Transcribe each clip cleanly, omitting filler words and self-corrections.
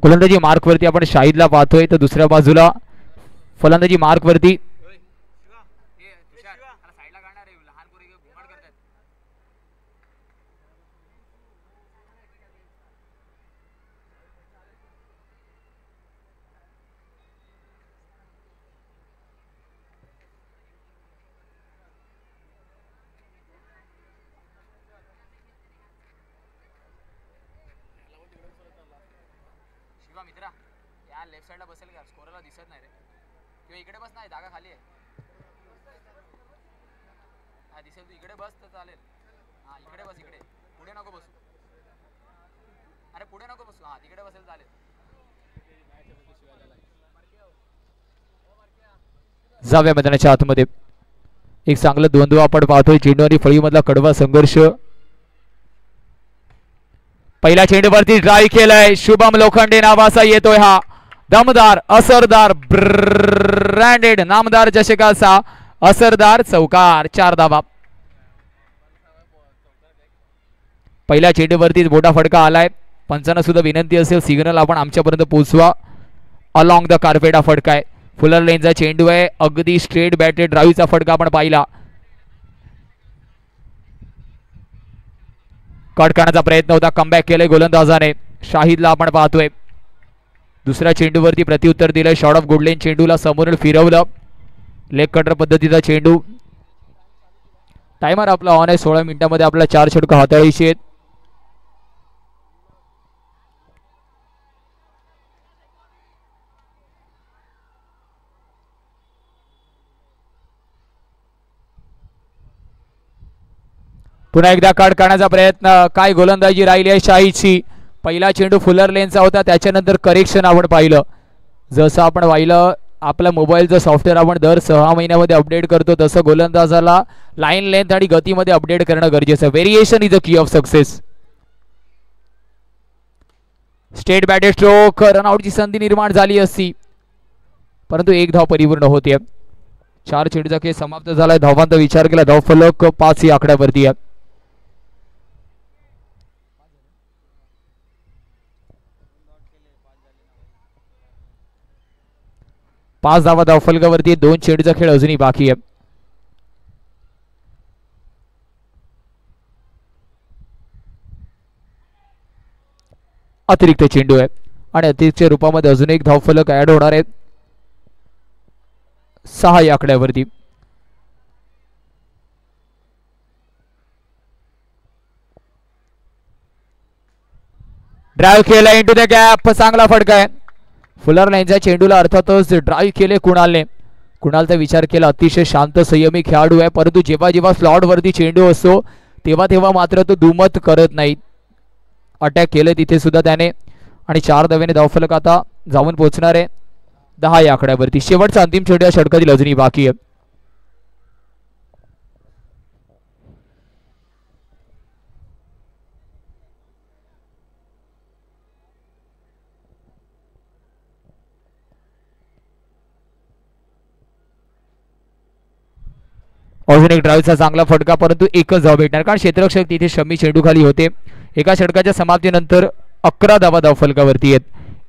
गोलंदाजी मार्क वरती आपण शाहिदला पाहतोय, तर दुसऱ्या बाजूला फलंदाजी मार्क वरती जाव्या मैदानाच्या आतमध्ये एक चांगलं द्वंद्व आपण पाहतोय. चेंडू आणि फळीमधला कडवा संघर्ष. पहिल्या चेंडूवरती ड्राईव्ह केलाय. शुभम लोखंडे नावाचा येतोय हा दमदार असरदार ब्रँडेड नामदार चषकाचा असरदार चौकार. 4 धावा. पहिल्या चेंडूवरती मोठा फटका आलाय. पंचांना सुद्धा विनंती असेल सिग्नल आपण आमच्यापर्यंत पोहोचवा. अलॉंग द कार्पेट हा फटका आहे. फुलर लेनचा चेंडू आहे. अगदी स्ट्रेट बॅटेड ड्राईव्हचा फटका आपण पाहिला. कट करण्याचा प्रयत्न होता. कमबॅक केलंय गोलंदाजाने. शाहिदला आपण पाहतोय. दुसऱ्या चेंडूवरती प्रत्युत्तर दिलंय. शॉर्ट ऑफ गुडलेन चेंडूला समोरून फिरवलं. लेग कटर पद्धतीचा चेंडू. टायमर आपला ऑन आहे. 16 मिनिटांमध्ये आपला 4 षटकं हाताळायची आहेत. पुन्हा एकदा कट करण्याचा प्रयत्न. काय गोलंदाजी राहिली आहे शाहीची. पहिला चेंडू फुलर लेनचा होता. त्याच्यानंतर करेक्शन आपण पाहिलं. जसं आपण पाहिलं आपल्या मोबाईलचं सॉफ्टवेअर आपण दर 6 महिन्यामध्ये अपडेट करतो, तसं गोलंदाजाला लाईन लेंथ आणि गतीमध्ये अपडेट करणं गरजेचं आहे. Variation is a key of success. Straight batted stroke. रनआउटची संधी निर्माण झाली असती, परंतु 1 धाव परिपूर्ण होते. 4 चेंडूचा खेळ समाप्त झालाय. धावांचा विचार केला. धाव फलक 5 या आकड्यावरती आहे. 5 धावा धाव फलकावरती. 2 चेंडूचा खेळ अजूनही बाकी आहे. अतिरिक्त चेंडू आहे आणि अतिरिक्त रूपामध्ये अजून एक धाव फलक ऍड होणार आहे. 6 या आकड्यावरती. ड्राईव्ह केला इंटू द गॅप. चांगला फटका आहे. फुलर लाईनच्या चेंडूला अर्थातच ड्राईव्ह केले कुणालने. कुणालचा विचार केला. अतिशय शांत संयमी खेळाडू आहे, परंतु जेव्हा जेव्हा स्लॉट वरती चेंडू असतो तेव्हा तेव्हा मात्र तो दुमत करत नाही. अटॅक केलं तिथे सुद्धा त्याने आणि 4 धावेने धावफलक आता जाऊन पोहोचणार आहे 10 या आकड्यावरती. शेवटचा अंतिम चेंडू या षटकातील अजूनही बाकी आहे. अजून एक ड्राईव्हचा चांगला फटका, परंतु एकच धाव भेटणार कारण क्षेत्ररक्षक तिथे शमी चेंडू खाली होते. एका षटकाच्या समाप्तीनंतर 11 धावा धाव फलकावरती आहेत.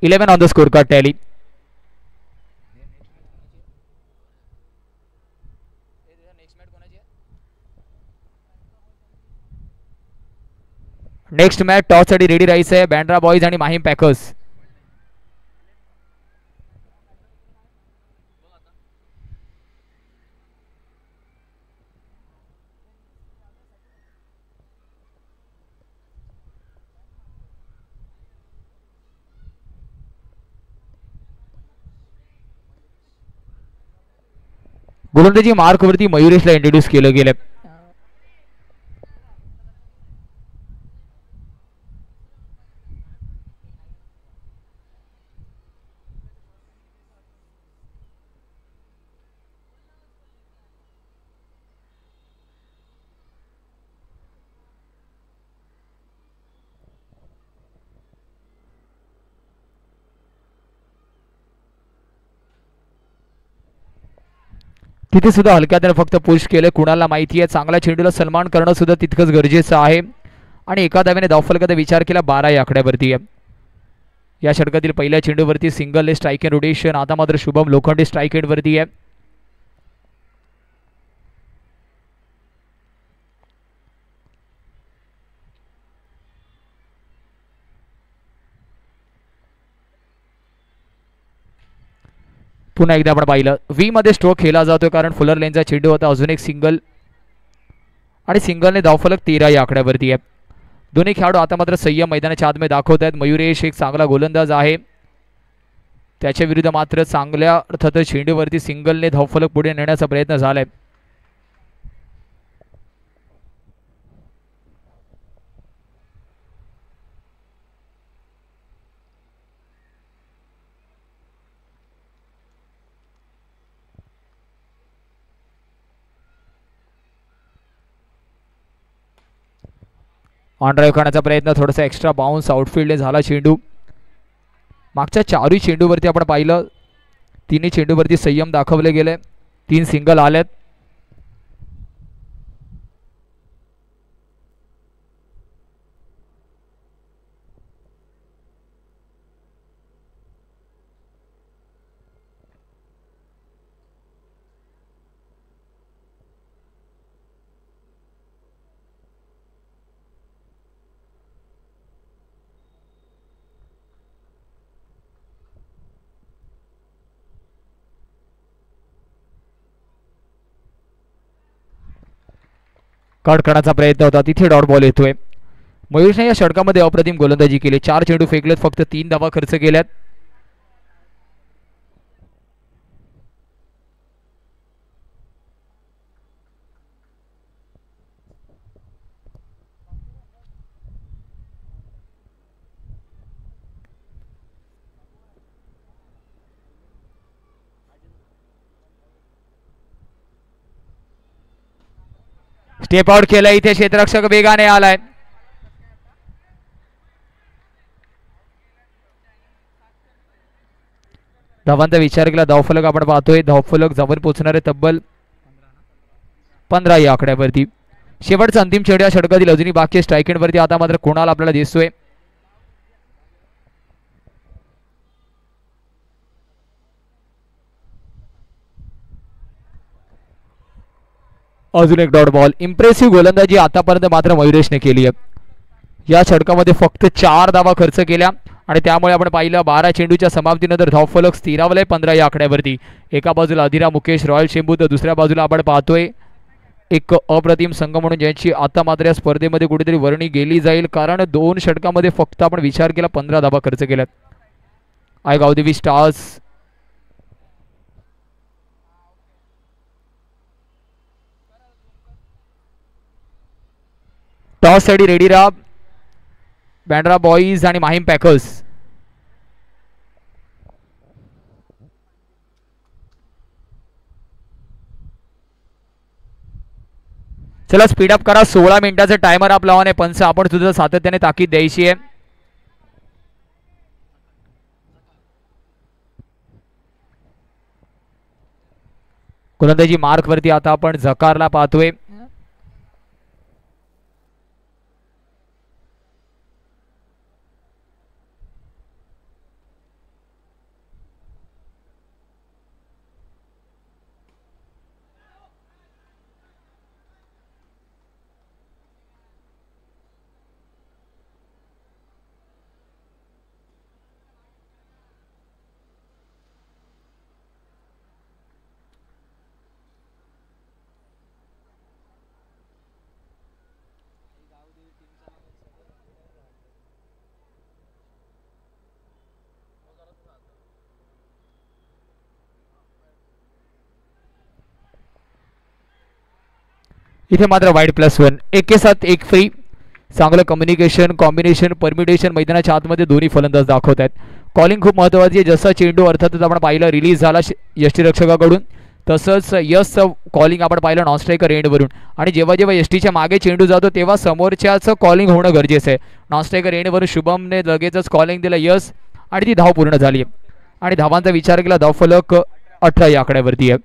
11 on the score card tally. Next match toss साठी रेडी राहायचं आहे. बँड्रा बॉयज आणि माहीम पॅकर्स. गोलंदाजी मार्क वरती मयुरेशला इंट्रोड्यूस केलं गेलं. तिथे सुद्धा हलक्यात फक्त पुश केले. कुणाला माहिती आहे चांगल्या चेंडूला सन्मान करणं सुद्धा तितकंच गरजेचं आहे आणि एका धावेने धावफलकाचा विचार केला. 12 या आकड्यावरती आहे. या षटकातील पहिल्या चेंडूवरती सिंगल स्ट्राईक एंड रोटेशन. आता मात्र शुभम लोखंडे स्ट्राईक एंड वरती आहे. पुन्हा एकदा आपण पाहिलं व्ही मध्ये स्ट्रोक खेळला जातोय कारण फुलर लाईनचा चेंडू होता. अजून एक सिंगल आणि सिंगलने धावफलक 13 या आकड्यावरती आहे. दोन्ही खेळाडू आता मात्र संयम मैदानाच्या आतमध्ये दाखवत आहेत. मयुरेश एक चांगला गोलंदाज आहे, त्याच्या विरुद्ध मात्र चांगल्या अर्थात चेंडूवरती सिंगलने धावफलक पुढे नेण्याचा प्रयत्न झालाय. ऑन ड्राईव्ह करण्याचा प्रयत्न, थोडासा एक्स्ट्रा बाउन्स आउटफील्डने झाला चेंडू. मागच्या चारही चेंडूवरती आपण पाहिलं तिन्ही चेंडूवरती संयम दाखवले गेले, 3 सिंगल आलेत. कट करण्याचा प्रयत्न होता, तिथे डॉट बॉल येतोय. मयुरेशने या षटकामध्ये अप्रतिम गोलंदाजी केली. 4 चेंडू फेकलेत, फक्त 3 धावा खर्च केल्यात. स्टेप आउट केलं, इथे क्षेत्ररक्षक वेगाने आलाय. धावांचा विचार केला, धावफलक आपण पाहतोय, धावफलक जवळ पोहोचणारे तब्बल 15 या आकड्यावरती. शेवटचा अंतिम चेंडू या षटकातील अजूनही बाकी स्ट्राईक एंड वरती. आता मात्र कुणाल आपल्याला दिसतोय. अजून एक डॉट बॉल. इम्प्रेसिव्ह गोलंदाजी आतापर्यंत मात्र मयुरेशने केली आहे. या षटकामध्ये फक्त 4 धावा खर्च केल्या आणि त्यामुळे आपण पाहिलं 12 चेंडूच्या समाप्तीनंतर धावफलक स्थिरावलंय 15 या आकड्यावरती. एका बाजूला अधिरा मुकेश रॉयल चेंबू, तर दुसऱ्या बाजूला आपण पाहतोय एक अप्रतिम संघ म्हणून ज्यांची आता मात्र या स्पर्धेमध्ये कुठेतरी वर्णी गेली जाईल, कारण 2 षटकामध्ये फक्त आपण विचार केला 15 धावा खर्च केल्यात. आय गावदेवी स्टार्स टॉस साठी रेडी राहा. बँड्रा बॉईज आणि माहीम पॅकर्स. चला स्पीड अप करा. 16 मिनिटाचा टायमर आप लावाने पंच, आपण सुद्धा सातत्याने ताकीद द्यायची आहे. गोलंदाजी मार्क वरती आता आपण झकारला पाहतोय. इथे मात्र वाईड +1, 1 के साथ 1 फ्री. चांगलं कम्युनिकेशन, कॉम्बिनेशन, परमिटेशन मैदानाच्या आतमध्ये दोन्ही फलंदाज दाखवत आहेत. कॉलिंग खूप महत्त्वाची आहे. जसा चेंडू अर्थातच आपण पाहिलं रिलीज झाला यष्टीरक्षकाकडून, तसंच यसचं कॉलिंग आपण पाहिलं नॉन स्ट्रायकर एंडवरून. आणि जेव्हा जेव्हा यष्टीच्या मागे चेंडू जातो तेव्हा समोरच्याचं कॉलिंग होणं गरजेचं आहे. नॉन स्ट्रायकर एंडवरून शुभमने लगेचच कॉलिंग दिलं यस आणि ती धाव पूर्ण झाली. आणि धावांचा विचार केला, धावफलक 18 या आकड्यावरती आहे.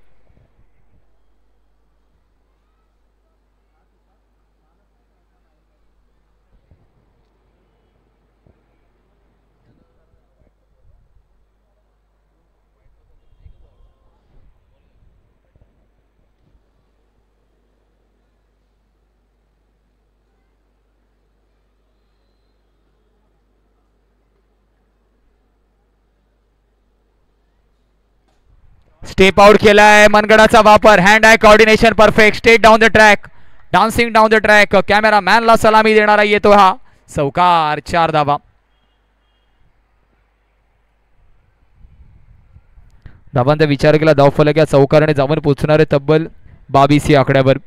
स्टेप आउट केलाय, मनगडाचा वापर, hand eye coordination perfect, straight down the track, dancing down the track, camera मॅनला सलामी देणारा येतो हा चौकार. 4 धावा. धावांचा विचार केला धावफलक या चौकाराने जाऊन पोहोचणारे तब्बल 22 या आकड्यावर.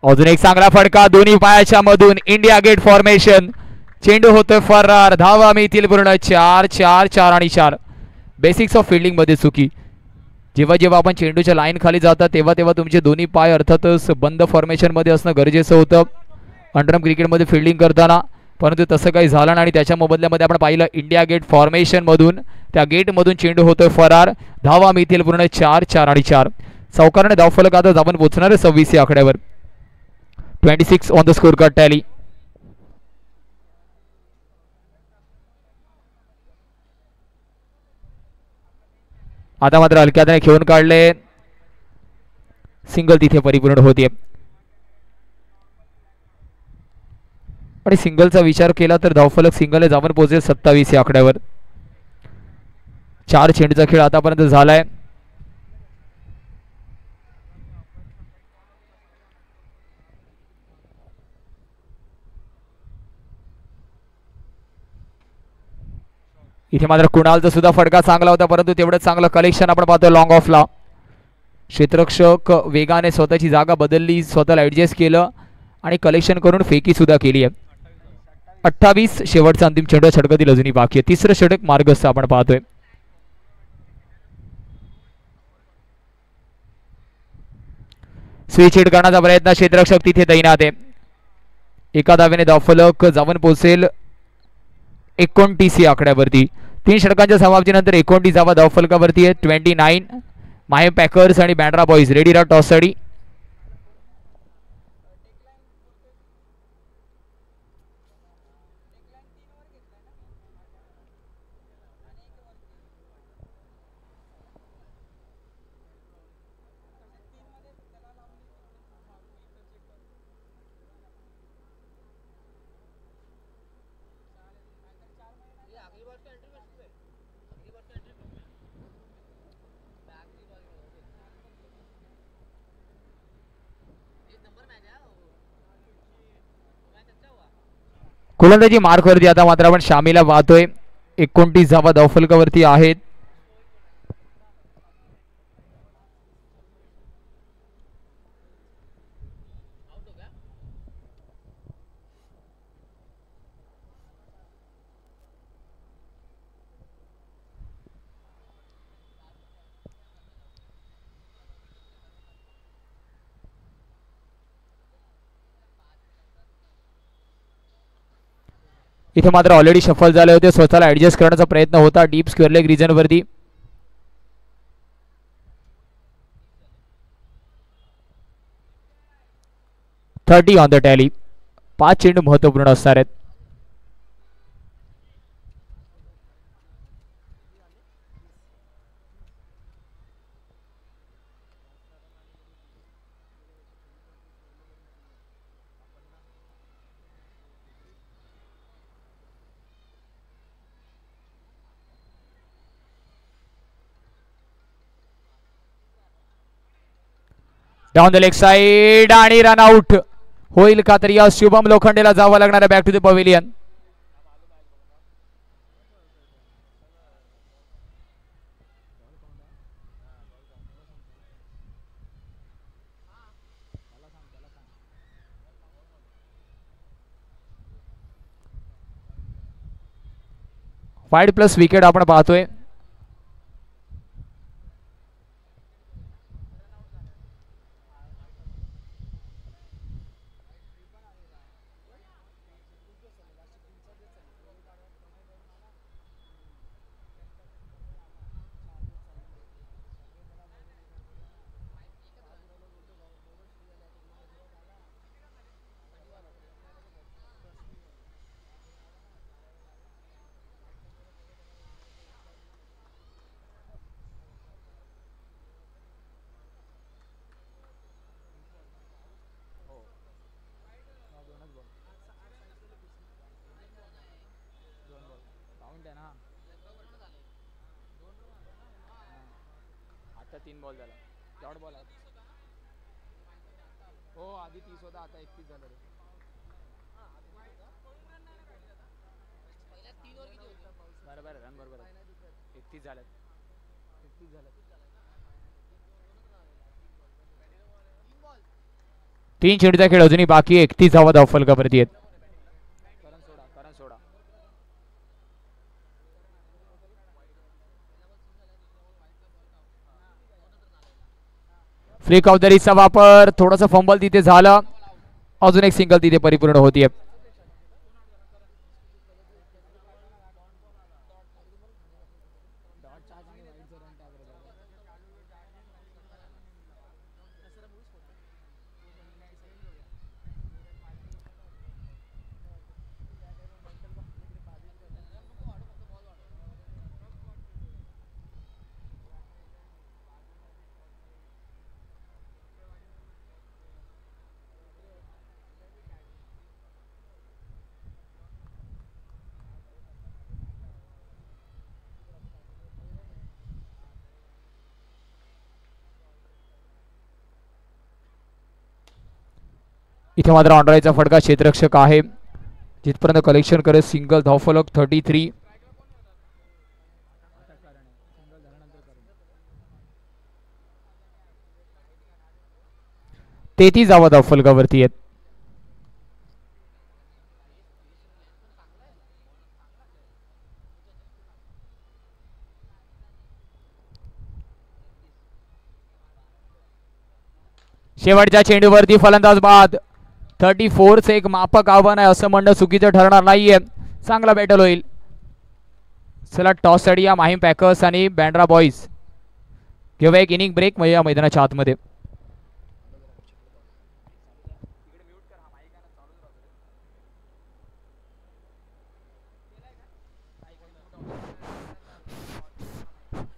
अजून एक चांगला फटका दोन्ही पायाच्या मधून, इंडिया गेट फॉर्मेशन, चेंडू होतोय फरार. धावा मिळतील पूर्ण 4 4 4 आणि 4. बेसिक्स ऑफ फिल्डिंग मध्ये चुकी. जेव्हा जेव्हा आपण चेंडूच्या लाईन खाली जातात तेव्हा तेव्हा तुमचे दोन्ही पाय अर्थातच बंद फॉर्मेशन मध्ये असणं गरजेचं होतं अंडरआर्म क्रिकेटमध्ये फिल्डिंग करताना, परंतु तसं काही झालं नाही आणि त्याच्या मोबदल्यामध्ये आपण पाहिलं इंडिया गेट फॉर्मेशन मधून, त्या गेटमधून चेंडू होतोय फरार. धावा मिळतील पूर्ण 4 4 आणि 4. चौकाराने धावफलक आता जाऊन पोहोचणार 26 या आकड्यावर. 26 on the score card tally. आता मात्र हलक्याने खेळून काढले, सिंगल तिथे परिपूर्ण होते. आणि सिंगलचा विचार केला तर धावफलक सिंगल जाऊन पोहोचेल 27 या आकड्यावर. 4 चेंडूचा खेळ आतापर्यंत झालाय. इथे मात्र कुणालचा सुद्धा फटका चांगला होता, परंतु तेवढंच चांगलं कलेक्शन आपण पाहतो लॉंग ऑफला. क्षेत्ररक्षक वेगाने स्वतःची जागा बदलली, स्वतःला ऍडजस्ट केलं आणि कलेक्शन करून फेकी सुद्धा केली आहे. 28 शेवटचा अंतिम चेंडू षटकातील अजूनही बाकी आहे. तिसरं षटक मार्गस्थ आपण पाहतोय. स्विच हिट करण्याचा प्रयत्न, क्षेत्ररक्षक तिथे तैनात आहे. एका धावेने धावफलक जाऊन पोहोचेल 29 या आकड्यावरती. 3 षटकांच्या समाप्तीनंतर 29 धावा धावफलकावरती आहे. 29. माहे पॅकर्स आणि बँड्रा बॉईज रेडी राहा टॉससाठी. गोलंदाजी मार्कवरती आता मात्र आपण शामीला पाहतोय. 29 धावा धावफलकावरती आहेत. इथे मात्र ऑलरेडी शफल झाले होते, स्वतःला ऍडजस्ट करण्याचा प्रयत्न होता डीप स्क्वेअर लेग रिजन वरती. Thirty on the tally. 5 चेंडू महत्वपूर्ण असणार आहेत. डाऊन द लेग साइड आणि रन आउट होईल का, तर या शुभम लोखंडेला जावं लागणार आहे back to the pavilion. Wide plus wicket आपण पाहतोय. पॉइंट आहे ना. आता 3 बॉल झाला. डॉट बॉल आहे. हो आधी 30 होता आता 31 झालं रे. बरोबर आहे रन बरोबर आहे. 31 झालं. 31 झालं. 3 चेंडूचा खेळ अजूनही बाकी 31 धावा धाव फलकावरती आहेत. करण सोडा. फ्लिक ऑफ द रिस्टचा वापर थोडासा फंबल तिथे झालं. अजून एक सिंगल तिथे परिपूर्ण होतीये. इथे मात्र ऑनराईचा फटका क्षेत्ररक्षक आहे. जिथपर्यंत कलेक्शन करे सिंगल धावफलक 33. 33 धावा धावफलकावरती आहेत. शेवटच्या चेंडूवरती फलंदाज बाद. 34 एक मापक आव्हान आहे असं म्हणणं चुकीचं ठरणार नाहीये. चांगला बॅटल होईल. चला टॉस साठी या माहीम पॅकर्स आणि बँड्रा बॉईज घेऊया एक इनिंग ब्रेक म्हणजे या मैदानाच्या आतमध्ये.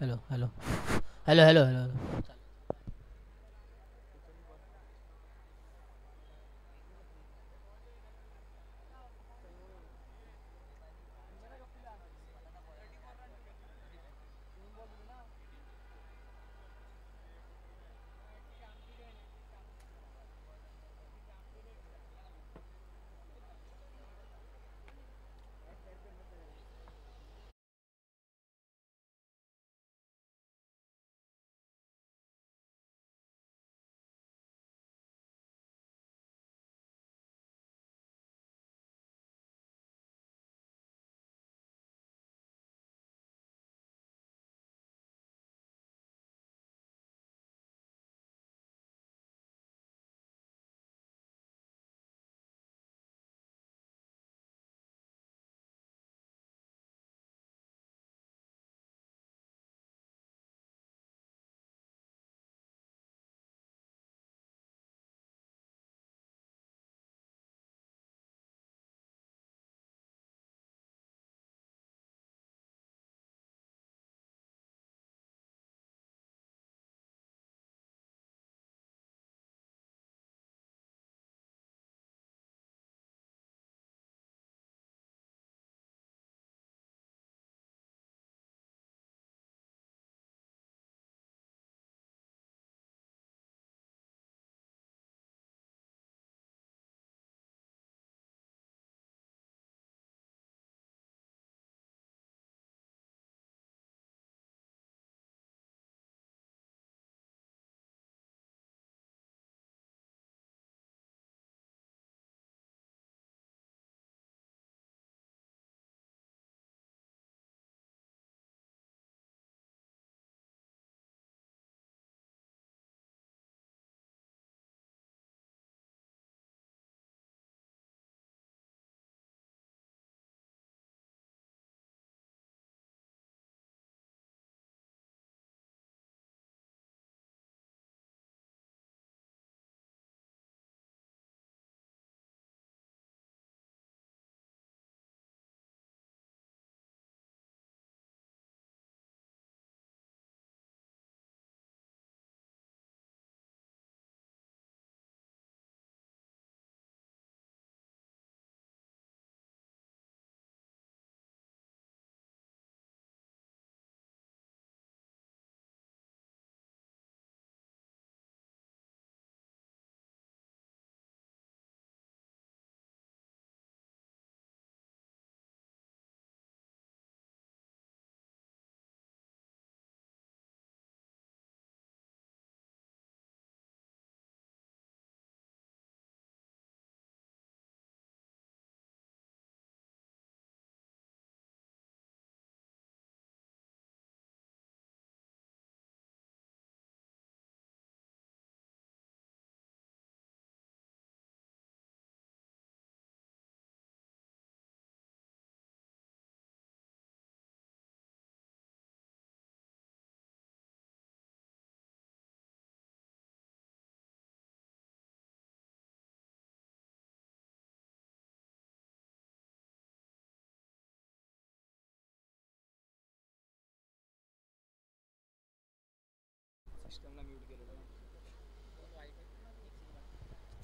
Hello hello hello hello hello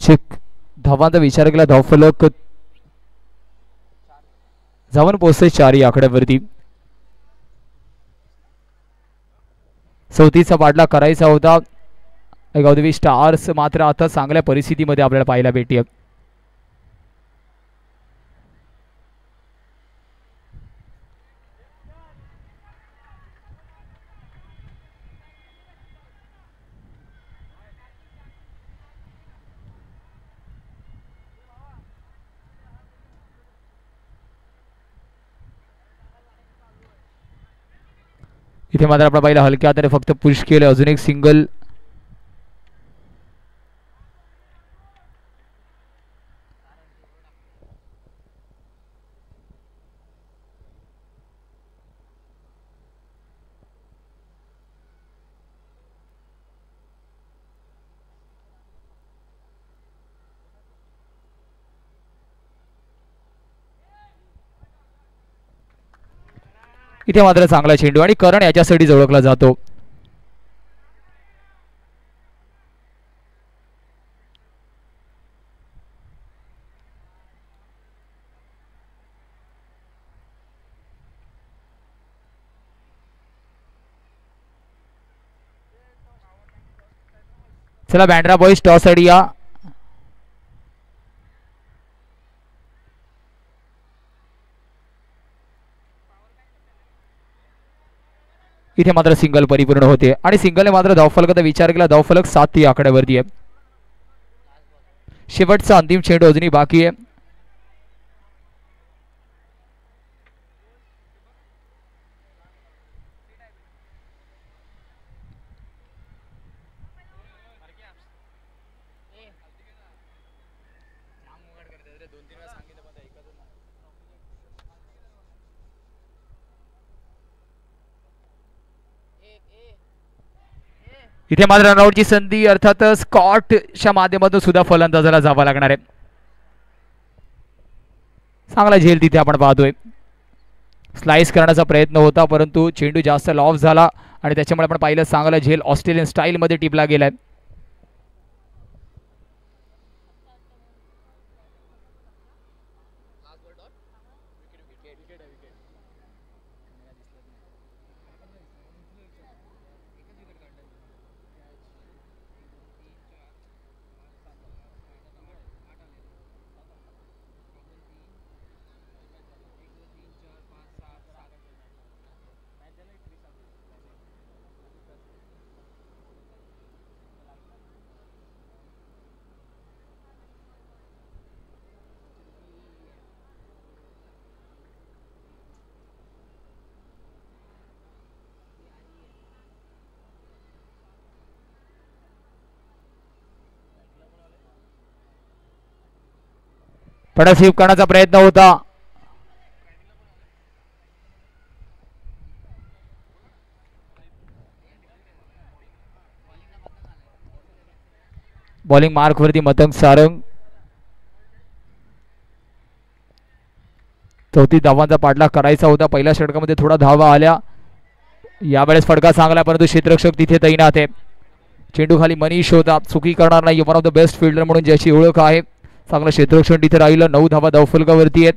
check धावांचा विचार केला धावफलक जाऊन पोहोचते 4 या आकड्यावरती. 34चा पाठला करायचा होता गावदेवी स्टार्स, मात्र आता चांगल्या परिस्थितीमध्ये आपल्याला पाहायला भेटते. इथे मात्र आपला पहिला हलक्या हाताने फक्त पुश केले. अजून एक सिंगल. इथे मात्र चांगला चेंडू आणि करण याच्यासाठी ओळखला जातो. चला बँड्रा बॉईज टॉस साठी या. इथे मात्र सिंगल परिपूर्ण होते आणि सिंगलने मात्र धावफलकाचा विचार केला. धावफलक 7 या आकड्यावरती आहे. शेवटचा अंतिम चेंडू अजूनही बाकी आहे. इथे मात्र रनआउटची संधी अर्थात स्कॉटच्या माध्यमातून सुद्धा फलंदाजाला जावं लागणार आहे. चांगला झेल तिथे आपण पाहतोय. स्लाइस करण्याचा प्रयत्न होता परंतु चेंडू जास्त लॉफ झाला आणि त्याच्यामुळे आपण पाहिलं चांगला झेल ऑस्ट्रेलियन स्टाईल मध्ये टिपला गेलाय. पण स्वीप करण्याचा प्रयत्न होता. बॉलिंग मार्क वरती मतंग सारंग. 34 धावांचा पाठलाग करायचा होता. पहिल्या षटकामध्ये थोडा धावा आल्या. यावेळेस फटका चांगला परंतु क्षेत्ररक्षक तिथे तैनात आहे. चेंडू खाली मनीष होता. चुकी करणार नाही. One of the best fielder म्हणून ज्याची ओळख आहे. चांगलं क्षेत्ररक्षण तिथे राहिलं. 9 धावा धावफलकावरती आहेत.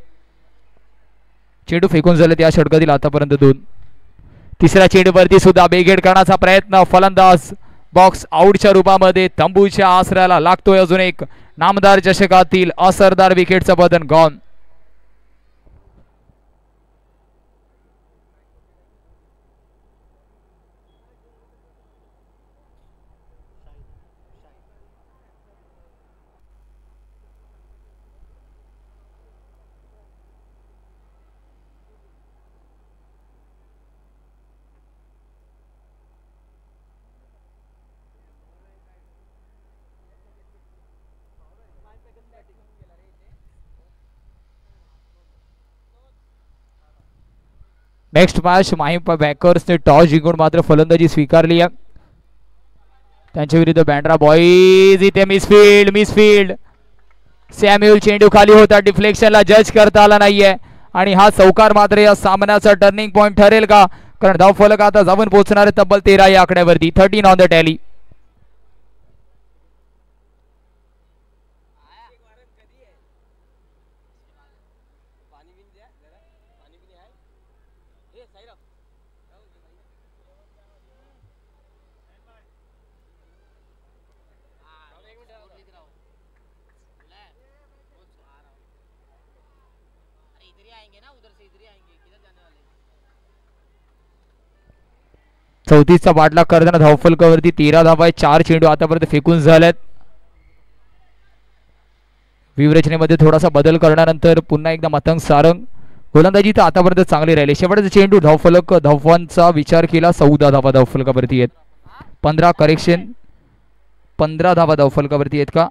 चेंडू फेकून झाले त्या षटकातील आतापर्यंत 2. तिसऱ्या चेंडूवरती सुद्धा बेगेड करण्याचा प्रयत्न. फलंदाज बॉक्स आउटच्या रूपामध्ये तंबूच्या आसऱ्याला लागतोय. अजून एक नामदार चषकातील असरदार विकेटचं बदन गॉन. नेक्स्ट मॅच माहीम बॅकर्सने टॉस जिंकून मात्र फलंदाजी स्वीकारली आहे. त्यांच्या विरुद्ध बँड्रा बॉईज. इथे मिसफील्ड. सॅम्युअल चेंडू खाली होता. डिफ्लेक्शनला जज करता आला नाहीये आणि हा चौकार मात्र या सामन्याचा टर्निंग पॉइंट ठरेल का? कारण धाव फलक आता जाऊन पोहोचणार आहे तब्बल 13 या आकड्यावरती. 13 ऑन द टॅली. चौतीसचा पाठलाग करताना धावफलकावरती 13 धावा आहे. 4 चेंडू आतापर्यंत फेकून झाल्यात. व्यूहरचनेमध्ये थोडासा बदल करण्यानंतर पुन्हा एकदा मतंग सारंग. गोलंदाजी तर आतापर्यंत चांगली राहिली. शेवटचा चेंडू धावफलक धावांचा विचार केला 14 धावा धावफलकावरती आहेत. 15 करेक्शन 15 धावा धावफलकावरती आहेत का.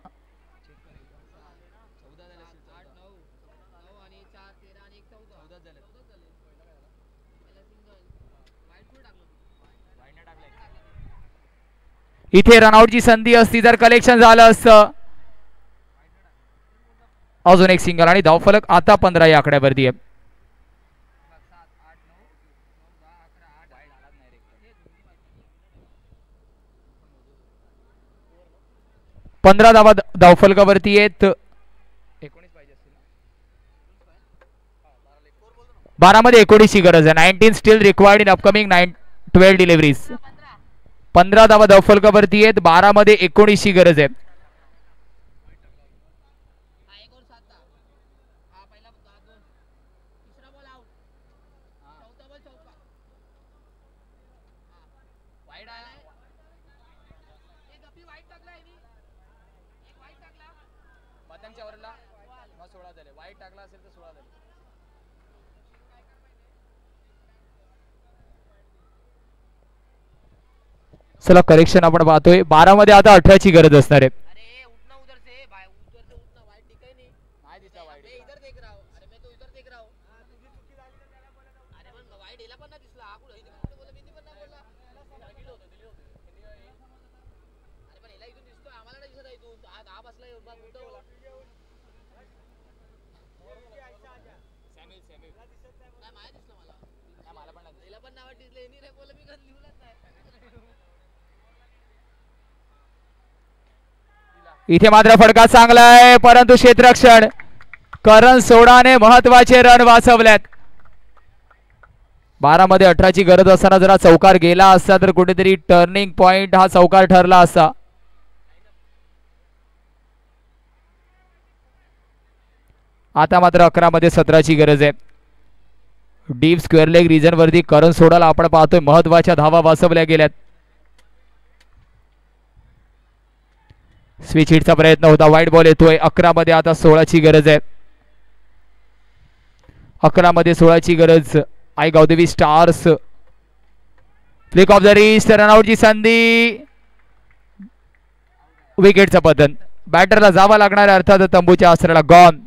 इथे रनआउटची संधी असती जर कलेक्शन झालं असतं. अजून एक सिंगल आणि धावफलक आता 15 या आकड्यावरती आहे. 15 धावा धावफलकावरती आहेत. 12 मध्ये 19 ची गरज आहे. 19 steel required in upcoming 12 deliveries. 15 धावा धावफलकावरती आहेत. 12 मध्ये 19 ची गरज आहे. चला करेक्शन आपण पाहतोय. 12 मध्ये आता 18 ची गरज असणार आहे. इथे मात्र फटका चांगला आहे परंतु क्षेत्ररक्षण करण सोडाने महत्वाचे रन वाचवल्यात. 12 मध्ये 18 ची गरज असताना जरा चौकार गेला असता तर कुठेतरी टर्निंग पॉइंट हा चौकार ठरला असता. आता मात्र 11 मध्ये 17 ची गरज आहे. डीप स्क्वेअर लेग रिजन वरती करण सोडाला आपण पाहतोय महत्वाच्या धावा वाचवल्या गेल्यात. स्विच हिटचा प्रयत्न होता. वाईट बॉल येतोय. 11 मध्ये आता 16 ची गरज आहे. 11 मध्ये 16 ची गरज. Aai Gavdevi Stars flick off the wrist. रनआउटची संधी. विकेटचं पतन. बॅटरला जावा लागणार अर्थात तंबूच्या आसराला. गॉन.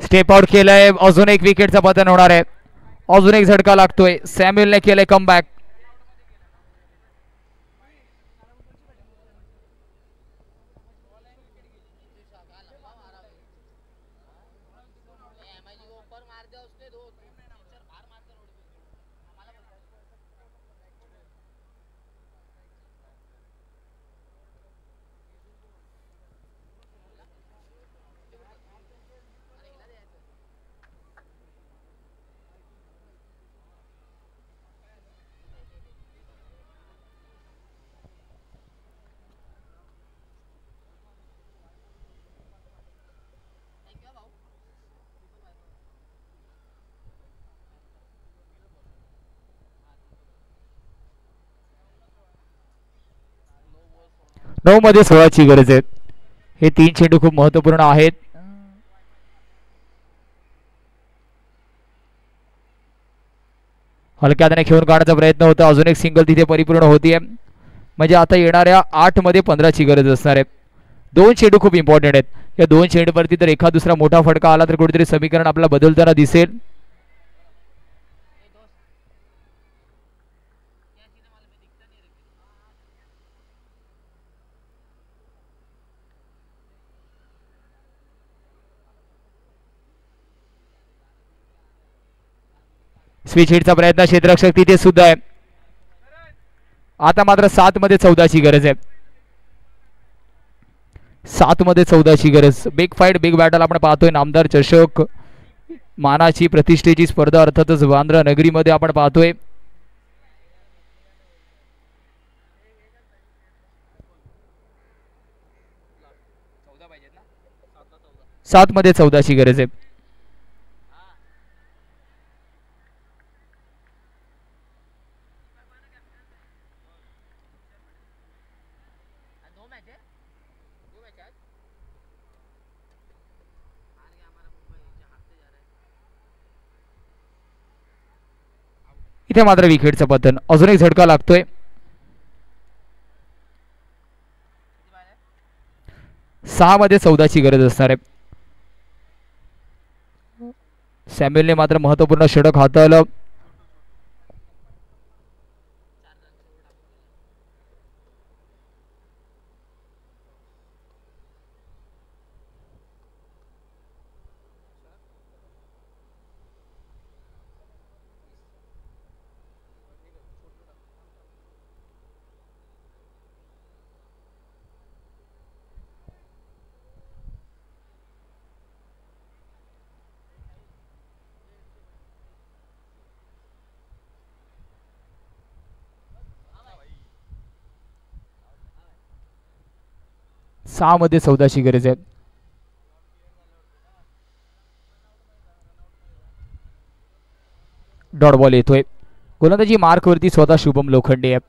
स्टेप आउट केलंय. अजून एक विकेटचं पतन होणार आहे. अजून एक झटका लागतोय. सॅम्युअलने केलंय कमबॅक. 9 मध्ये 16ची गरज आहे. हे 3 चेंडू खूप महत्वपूर्ण आहेत. हलक्या हाताने खेळून काढण्याचा प्रयत्न होता. अजून एक सिंगल तिथे परिपूर्ण होतीये. म्हणजे आता येणाऱ्या 8 मध्ये 15ची गरज असणार आहे. 2 चेंडू खूप इम्पॉर्टंट आहेत. या 2 चेंडूवरती तर एखाद दुसरा मोठा फटका आला तर कुठेतरी समीकरण आपल्याला बदलताना दिसेल. स्विच हिटचा प्रयत्न क्षेत्ररक्षक तिथे सुद्धा आहे. आता मात्र 7 मध्ये 14ची गरज आहे. 7 मध्ये 14ची गरज. बिग फाईट बिग बॅटल आपण पाहतोय. नामदार चषक मानाची प्रतिष्ठेची स्पर्धा अर्थातच बांद्रा नगरीमध्ये आपण पाहतोय. सात मध्ये 14ची गरज आहे. इथे मात्र विकेटचं पतन. अजून एक झटका लागतोय. सहा मध्ये 14ची गरज असणार आहे. सॅम्युअलने मात्र महत्वपूर्ण षटक हाताळलं. सहा मध्ये 14ची गरज आहे. डॉट बॉल येतोय. गोलंदाजी मार्क वरती स्वतः शुभम लोखंडे आहे.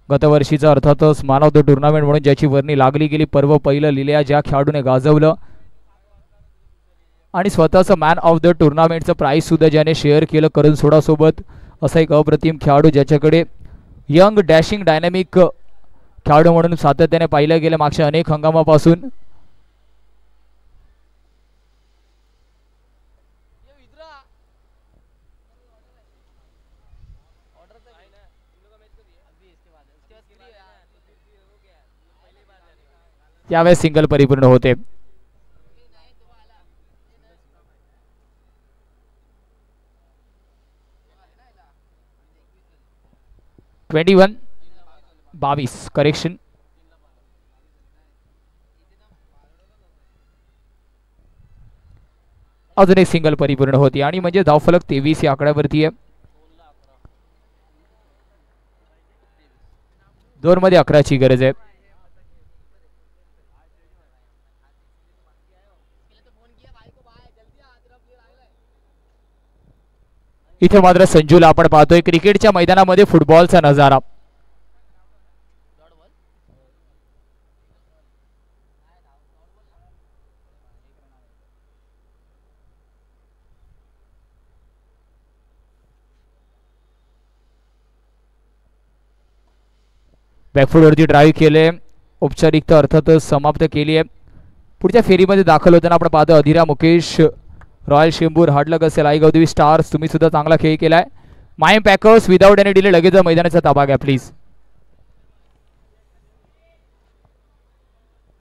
गतवर्षीचा अर्थातच मॅन ऑफ द टुर्नामेंट म्हणून ज्याची वर्णी लागली गेली पर्व पहिलं लिहिल्या ज्या खेळाडूने गाजवलं आणि स्वतःचं मॅन ऑफ द टुर्नामेंटचं प्राइज सुद्धा ज्याने शेअर केलं करण सोडासोबत, असा एक अप्रतिम खेळाडू ज्याच्याकडे यंग डॅशिंग डायनॅमिक खेळाडू म्हणून सातत्याने पाहिलं गेलं मागच्या अनेक हंगामापासून. यावेळेस सिंगल परिपूर्ण होते. Twenty 22 correction. अजून एक सिंगल परिपूर्ण होती आणि म्हणजे धावफलक 23 या आकड्यावरती आहे. 2 मध्ये 11ची गरज आहे. इथे मात्र संजूला आपण पाहतोय क्रिकेटच्या मैदानामध्ये फुटबॉलचा नजारा. बॅकफुटवरती ड्राईव्ह केले. औपचारिकता अर्थातच समाप्त केली आहे. पुढच्या फेरीमध्ये दाखल होताना आपण पाहतो अधिरा मुकेश, रॉयल शेंबूर, हाडलक असेल, आई गौदेवी स्टार्स, तुम्ही सुद्धा चांगला खेळ केलाय. मायम पॅकर्स विदाउट एनी डिले लगेच मैदानाचा ताबा घ्या प्लीज.